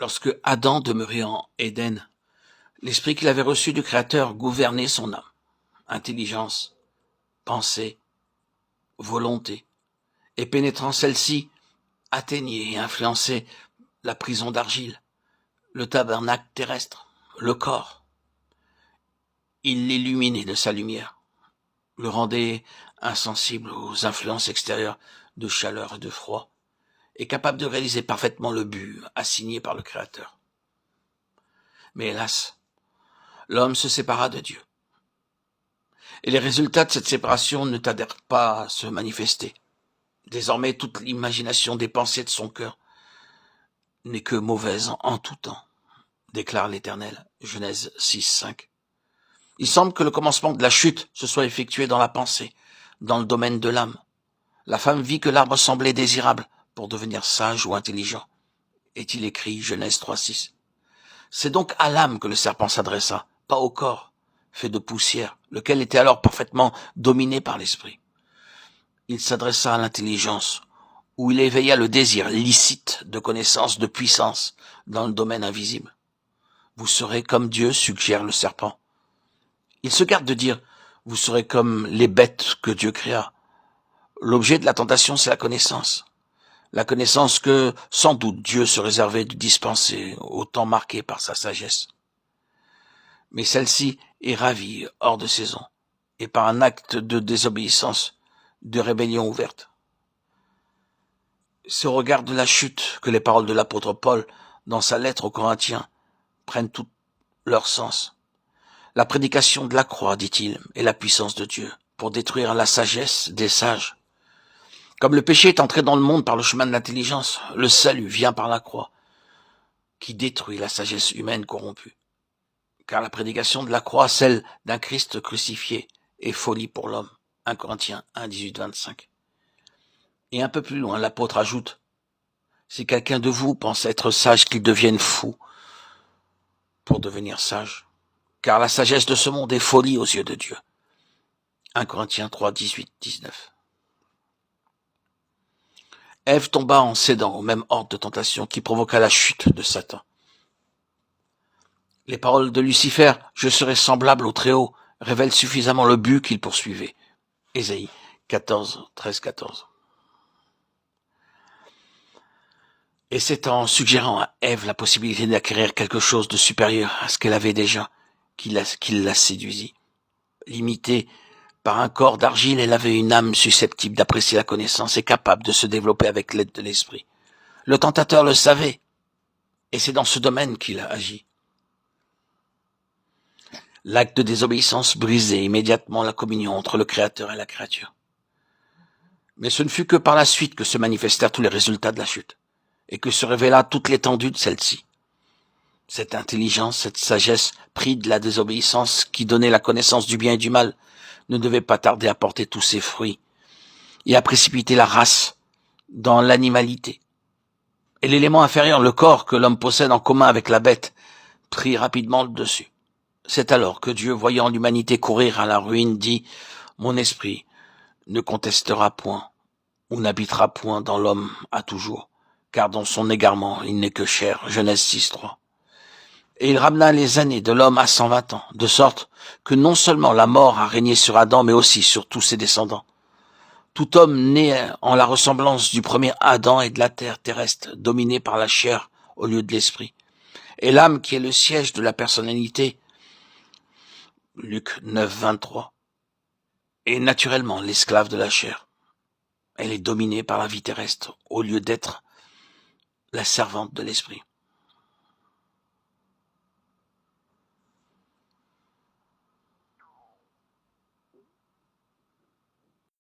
Lorsque Adam demeurait en Éden, l'esprit qu'il avait reçu du Créateur gouvernait son âme, intelligence, pensée, volonté, et pénétrant celle-ci, atteignait et influençait la prison d'argile, le tabernacle terrestre, le corps. Il l'illuminait de sa lumière, le rendait insensible aux influences extérieures de chaleur et de froid, et capable de réaliser parfaitement le but assigné par le Créateur. Mais hélas, l'homme se sépara de Dieu. Et les résultats de cette séparation ne tardèrent pas à se manifester. Désormais, toute l'imagination des pensées de son cœur n'est que mauvaise en tout temps, déclare l'Éternel. Genèse 6, 5. Il semble que le commencement de la chute se soit effectué dans la pensée, dans le domaine de l'âme. La femme vit que l'arbre semblait désirable pour devenir sage ou intelligent. Est-il écrit, Genèse 3, 6. C'est donc à l'âme que le serpent s'adressa, pas au corps, fait de poussière, lequel était alors parfaitement dominé par l'esprit. Il s'adressa à l'intelligence, où il éveilla le désir licite de connaissance, de puissance, dans le domaine invisible. Vous serez comme Dieu, suggère le serpent. Il se garde de dire, vous serez comme les bêtes que Dieu créa. L'objet de la tentation, c'est la connaissance. La connaissance que, sans doute, Dieu se réservait de dispenser au temps marqué par sa sagesse. Mais celle-ci est ravie hors de saison, et par un acte de désobéissance, de rébellion ouverte. C'est au regard de la chute que les paroles de l'apôtre Paul, dans sa lettre aux Corinthiens, prennent tout leur sens. La prédication de la croix, dit-il, est la puissance de Dieu pour détruire la sagesse des sages. Comme le péché est entré dans le monde par le chemin de l'intelligence, le salut vient par la croix, qui détruit la sagesse humaine corrompue. Car la prédication de la croix, celle d'un Christ crucifié, est folie pour l'homme. 1 Corinthiens 1, 18, 25. Et un peu plus loin, l'apôtre ajoute, si quelqu'un de vous pense être sage, qu'il devienne fou pour devenir sage. Car la sagesse de ce monde est folie aux yeux de Dieu. 1 Corinthiens 3, 18, 19. Ève tomba en cédant au même ordre de tentation qui provoqua la chute de Satan. Les paroles de Lucifer, je serai semblable au Très-Haut, révèlent suffisamment le but qu'il poursuivait. Ésaïe 14, 13, 14. Et c'est en suggérant à Ève la possibilité d'acquérir quelque chose de supérieur à ce qu'elle avait déjà, qu'il la séduisit. Limitée par un corps d'argile, elle avait une âme susceptible d'apprécier la connaissance et capable de se développer avec l'aide de l'esprit. Le tentateur le savait, et c'est dans ce domaine qu'il a agi. L'acte de désobéissance brisait immédiatement la communion entre le Créateur et la créature. Mais ce ne fut que par la suite que se manifestèrent tous les résultats de la chute, et que se révéla toute l'étendue de celle-ci. Cette intelligence, cette sagesse prise de la désobéissance qui donnait la connaissance du bien et du mal, ne devait pas tarder à porter tous ses fruits, et à précipiter la race dans l'animalité. Et l'élément inférieur, le corps que l'homme possède en commun avec la bête, prit rapidement le dessus. C'est alors que Dieu, voyant l'humanité courir à la ruine, dit « Mon esprit ne contestera point, ou n'habitera point dans l'homme à toujours, car dans son égarement il n'est que chair. » Genèse 6, 3. Et il ramena les années de l'homme à 120 ans, de sorte que non seulement la mort a régné sur Adam, mais aussi sur tous ses descendants. Tout homme né en la ressemblance du premier Adam et de la terre terrestre, dominé par la chair au lieu de l'esprit. Et l'âme qui est le siège de la personnalité, Luc 9, 23, est naturellement l'esclave de la chair. Elle est dominée par la vie terrestre, au lieu d'être la servante de l'esprit.